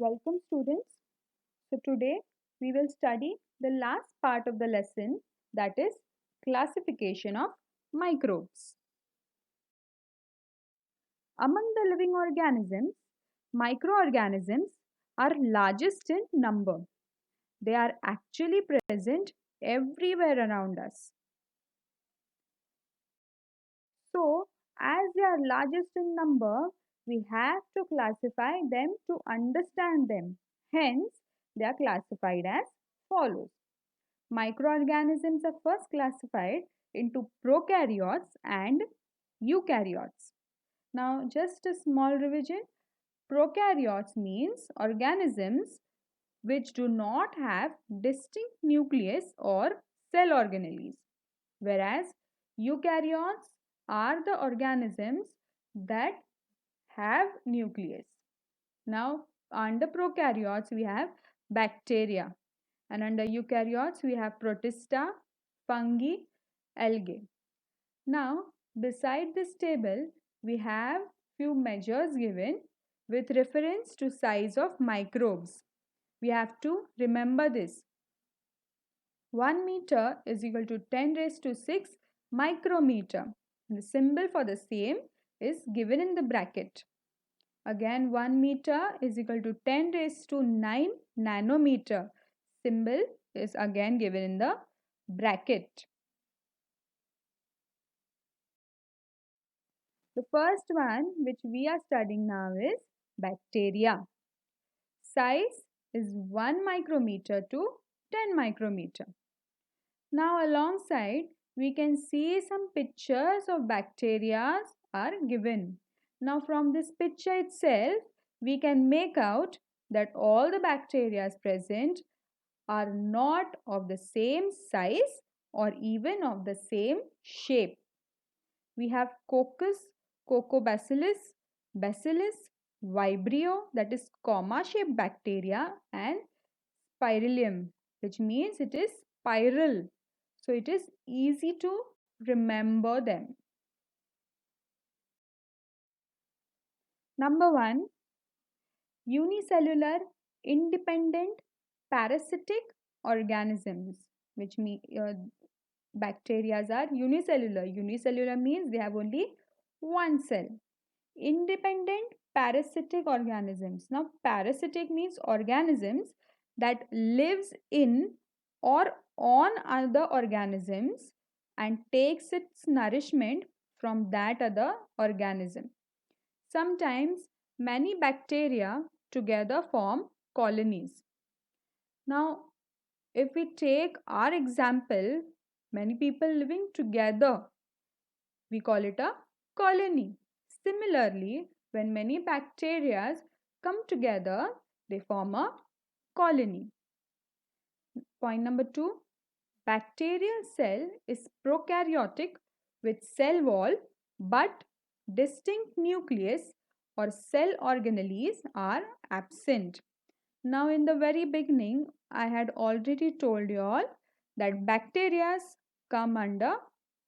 Welcome students. So today we will study the last part of the lesson, that is classification of microbes. Among the living organisms, microorganisms are largest in number. They are actually present everywhere around us. So as they are largest in number, we have to classify them to understand them. Hence, they are classified as follows. Microorganisms are first classified into prokaryotes and eukaryotes. Now, just a small revision. Prokaryotes means organisms which do not have distinct nucleus or cell organelles, whereas eukaryotes are the organisms that have nucleus. Now, under prokaryotes, we have bacteria, and under eukaryotes, we have protista, fungi, algae. Now, beside this table, we have few measures given with reference to size of microbes. We have to remember this. 1 meter is equal to 10 raised to 6 micrometer. The symbol for the same is given in the bracket. Again, 1 meter is equal to 10 raised to 9 nanometer. Symbol is again given in the bracket. The first one which we are studying now is bacteria. Size is 1 micrometer to 10 micrometer. Now alongside we can see some pictures of bacteria are given. Now from this picture itself we can make out that all the bacteria present are not of the same size or even of the same shape. We have Coccus, Coccobacillus, Bacillus, Vibrio, that is comma-shaped bacteria, and Spirillum, which means it is spiral. So it is easy to remember them. Number 1, unicellular independent parasitic organisms, which mean bacteria are unicellular. Unicellular means they have only one cell. Independent parasitic organisms. Now, parasitic means organisms that lives in or on other organisms and takes its nourishment from that other organism. Sometimes many bacteria together form colonies. Now, if we take our example, many people living together, we call it a colony. Similarly, when many bacteria come together, they form a colony. Point number 2, bacterial cell is prokaryotic with cell wall but distinct nucleus or cell organelles are absent. Now in the very beginning, I had already told you all that bacteria come under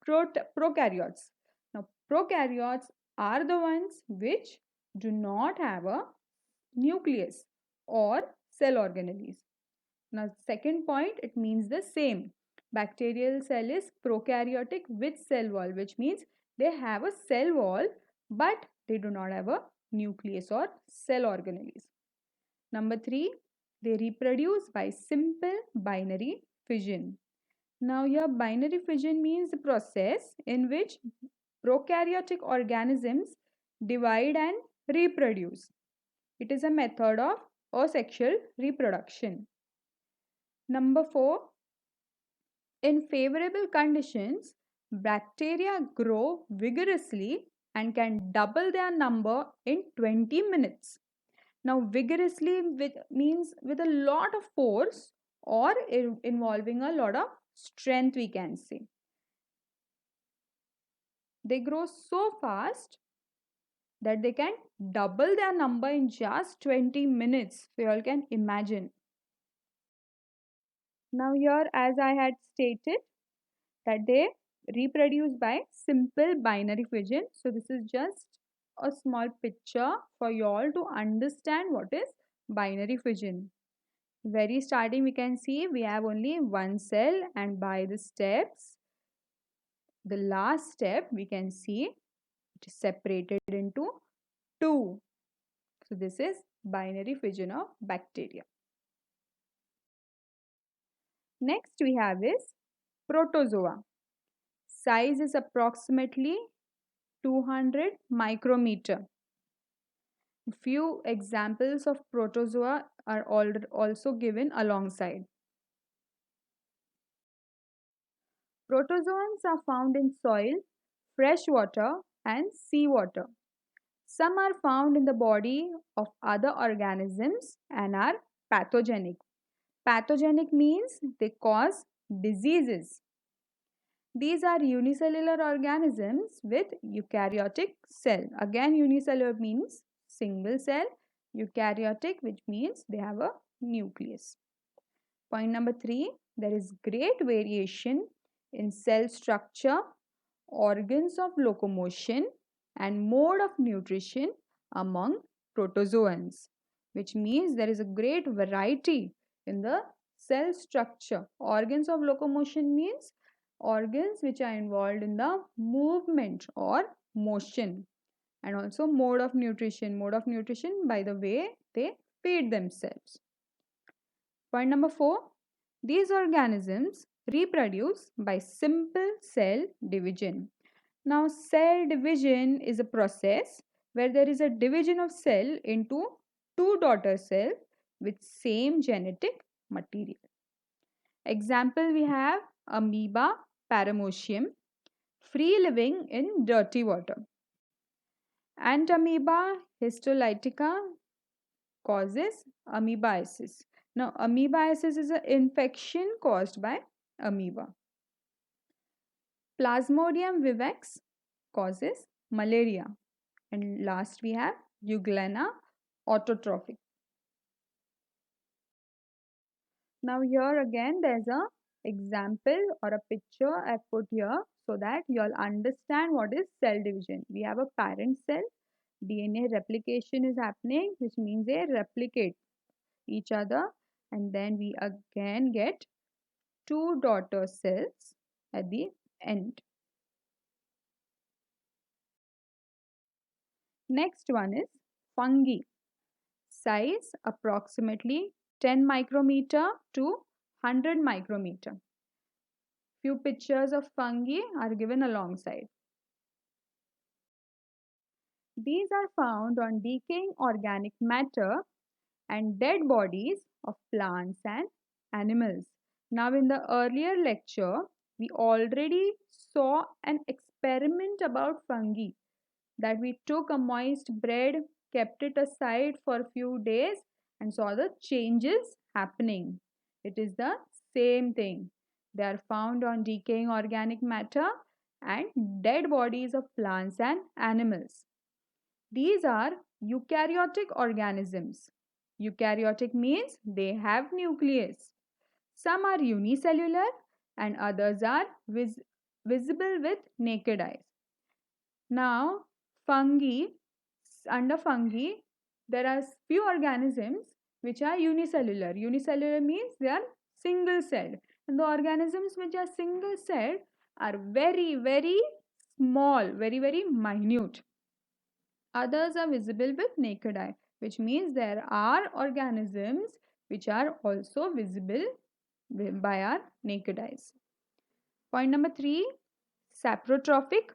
prokaryotes. Now prokaryotes are the ones which do not have a nucleus or cell organelles. Now second point, it means the same. Bacterial cell is prokaryotic with cell wall, which means they have a cell wall but they do not have a nucleus or cell organelles. Number 3, they reproduce by simple binary fission. Now here binary fission means the process in which prokaryotic organisms divide and reproduce. It is a method of asexual reproduction. Number 4, in favorable conditions, bacteria grow vigorously and can double their number in 20 minutes. Now, vigorously means with a lot of force or involving a lot of strength, we can say. They grow so fast that they can double their number in just 20 minutes. So, you all can imagine. Now, here, as I had stated, that they reproduce by simple binary fission. So, this is just a small picture for you all to understand what is binary fission. Very starting we can see we have only one cell, and by the steps, the last step we can see it is separated into two. So this is binary fission of bacteria. Next we have is protozoa. Size is approximately 200 micrometer. Few examples of protozoa are also given alongside. Protozoans are found in soil, fresh water, and seawater. Some are found in the body of other organisms and are pathogenic. Pathogenic means they cause diseases. These are unicellular organisms with eukaryotic cell. Again, unicellular means single cell, eukaryotic which means they have a nucleus. Point number 3, there is great variation in cell structure, organs of locomotion, and mode of nutrition among protozoans, which means there is a great variety in the cell structure. Organs of locomotion means organs which are involved in the movement or motion, and also mode of nutrition by the way they feed themselves. Point number 4, these organisms reproduce by simple cell division. Now, cell division is a process where there is a division of cell into two daughter cells with same genetic material. Example we have amoeba paramecium, free living in dirty water. Antamoeba histolytica causes amoebiasis. Now, amoebiasis is an infection caused by amoeba. Plasmodium vivax causes malaria. And last we have Euglena autotrophic. Now here again there's a example or a picture I've put here so that you all understand what is cell division. We have a parent cell, DNA replication is happening, which means they replicate each other, and then we again get two daughter cells at the end. Next one is fungi. Size approximately 10 micrometer to 100 micrometer. Few pictures of fungi are given alongside. These are found on decaying organic matter and dead bodies of plants and animals. Now, in the earlier lecture, we already saw an experiment about fungi, that we took a moist bread, kept it aside for a few days, and saw the changes happening. It is the same thing. They are found on decaying organic matter and dead bodies of plants and animals. These are eukaryotic organisms. Eukaryotic means they have nucleus. Some are unicellular and others are visible with naked eyes. Now, fungi, under fungi, there are few organisms which are unicellular. Unicellular means they are single celled. And the organisms which are single celled are very, very small, very, very minute. Others are visible with naked eye, which means there are organisms which are also visible by our naked eyes. Point number 3, saprotrophic,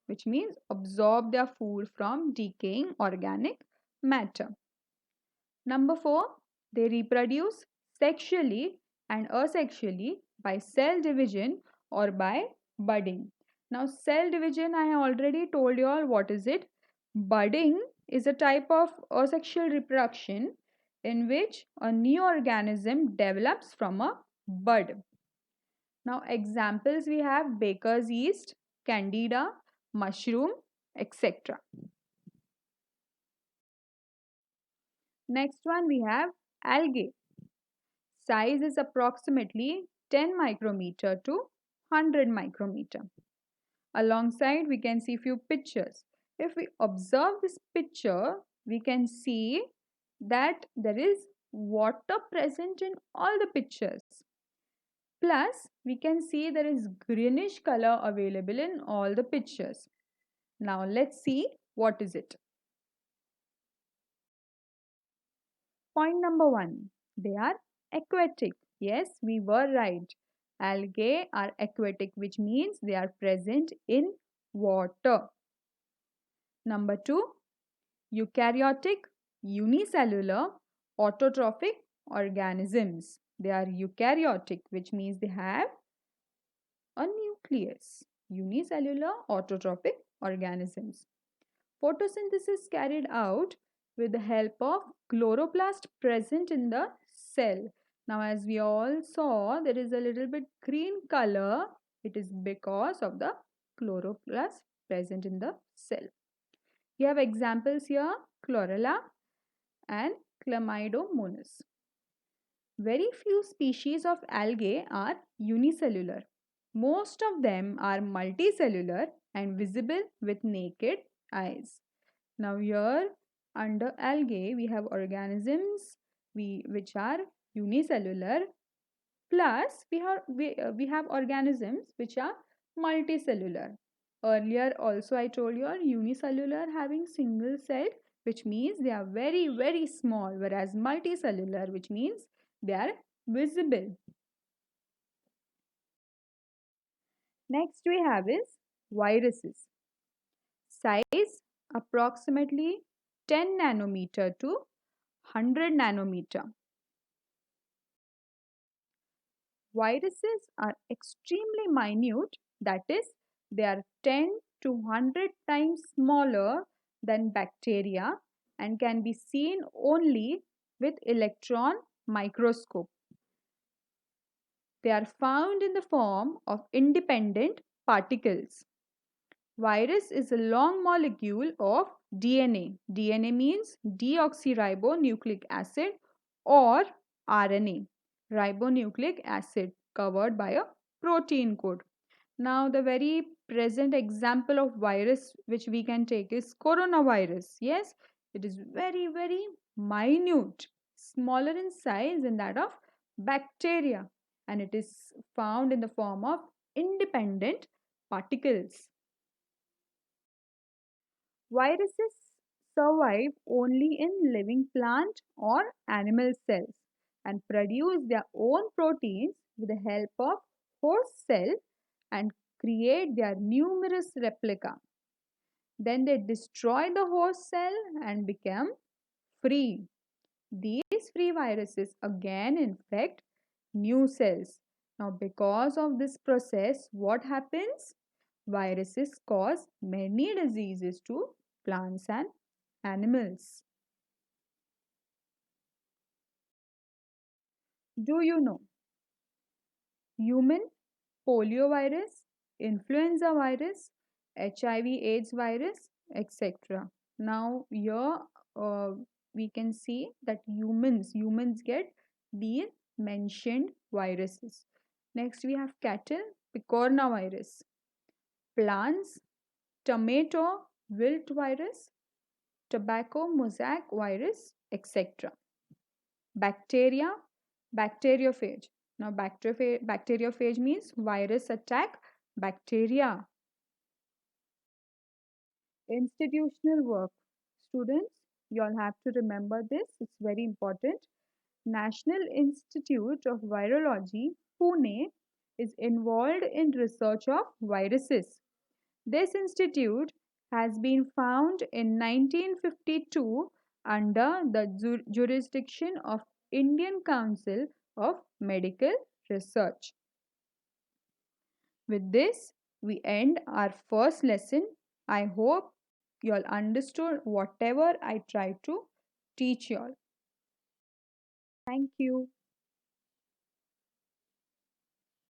which means absorb their food from decaying organic matter. Number 4, they reproduce sexually and asexually by cell division or by budding. Now, cell division, I already told you all what is it. Budding is a type of asexual reproduction in which a new organism develops from a bud. Now, examples we have baker's yeast, candida, mushroom, etc. Next one we have algae. Size is approximately 10 micrometer to 100 micrometer. Alongside we can see few pictures. If we observe this picture, we can see that there is water present in all the pictures. Plus, we can see there is greenish color available in all the pictures. Now let's see what is it. Point number one, they are aquatic. Yes, we were right. Algae are aquatic, which means they are present in water. Number two, eukaryotic, unicellular, autotrophic organisms. They are eukaryotic, which means they have a nucleus. Unicellular, autotrophic organisms. Photosynthesis carried out with the help of chloroplast present in the cell. Now, as we all saw, there is a little bit green color. It is because of the chloroplast present in the cell. We have examples here, chlorella and Chlamydomonas. Very few species of algae are unicellular. Most of them are multicellular and visible with naked eyes. Now here under algae we have organisms which are unicellular, plus we have organisms which are multicellular. Earlier also I told you are unicellular having single cell, which means they are very very small, whereas multicellular, which means they are visible. Next we have is viruses. Size approximately 10 nanometer to 100 nanometer. Viruses are extremely minute, that is, they are 10 to 100 times smaller than bacteria and can be seen only with electron microscope. They are found in the form of independent particles. Virus is a long molecule of DNA. DNA means deoxyribonucleic acid, or RNA, ribonucleic acid, covered by a protein coat. Now, the very present example of virus which we can take is coronavirus. Yes, it is very, very minute, smaller in size than that of bacteria, and it is found in the form of independent particles. Viruses survive only in living plant or animal cells and produce their own proteins with the help of host cell and create their numerous replica. Then they destroy the host cell and become free. These free viruses again infect new cells. Now, because of this process, what happens? Viruses cause many diseases to plants and animals. Do you know? Human poliovirus, influenza virus, HIV/AIDS virus, etc. Now, here we can see that humans get these mentioned viruses. Next, we have cattle, picornavirus, plants, tomato wilt virus, tobacco mosaic virus, etc. Bacteria, bacteriophage. Now, bacteriophage means virus attack bacteria. Institutional work. Students, you all have to remember this. It's very important. National Institute of Virology, Pune, is involved in research of viruses. This institute has been found in 1952 under the jurisdiction of Indian Council of Medical Research. With this, we end our first lesson. I hope you all understood whatever I tried to teach you all. Thank you.